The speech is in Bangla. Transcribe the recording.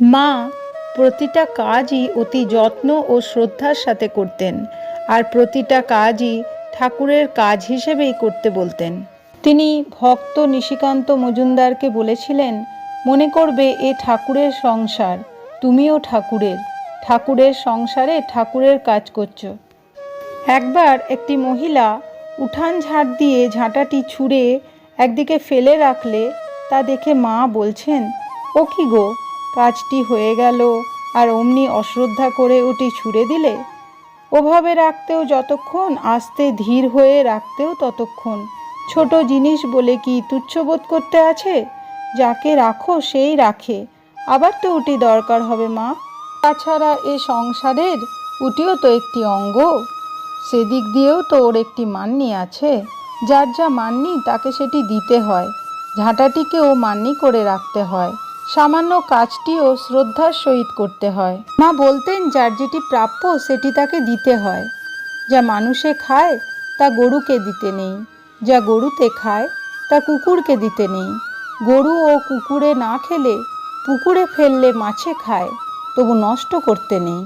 মা প্রতিটা কাজই অতি যত্ন ও শ্রদ্ধার সাথে করতেন, আর প্রতিটা কাজই ঠাকুরের কাজ হিসেবেই করতে বলতেন। তিনি ভক্ত নিশিকান্ত মজুমদারকে বলেছিলেন, মনে করবে এ ঠাকুরের সংসার, তুমিও ঠাকুরের, ঠাকুরের সংসারে ঠাকুরের কাজ করছো। একবার একটি মহিলা উঠান ঝাড় দিয়ে ঝাঁটাটি ছুঁড়ে একদিকে ফেলে রাখলে তা দেখে মা বলছেন, ও কি গো, কাজটি হয়ে গেল আর অমনি অশ্রদ্ধা করে ওটি ছুঁড়ে দিলে? ওভাবে রাখতেও যতক্ষণ, আস্তে ধীর হয়ে রাখতেও ততক্ষণ। ছোট জিনিস বলে কি তুচ্ছবোধ করতে আছে? যাকে রাখো সেই রাখে, আবার তো উটি দরকার হবে মা। তাছাড়া এ সংসারের উটিও তো একটি অঙ্গ, সেদিক দিয়েও তো ওর একটি মান্যি আছে। যার যা মান্যি তাকে সেটি দিতে হয়। ঝাঁটাটিকেও মান্যি করে রাখতে হয়, সামান্য কাজটিও শ্রদ্ধার সহিত করতে হয়। মা বলতেন, যার যেটি প্রাপ্য সেটি তাকে দিতে হয়। যা মানুষে খায় তা গরুকে দিতে নেই, যা গরুতে খায় তা কুকুরকে দিতে নেই। গরু ও কুকুরে না খেলে পুকুরে ফেললে মাছে খায়, তবু নষ্ট করতে নেই।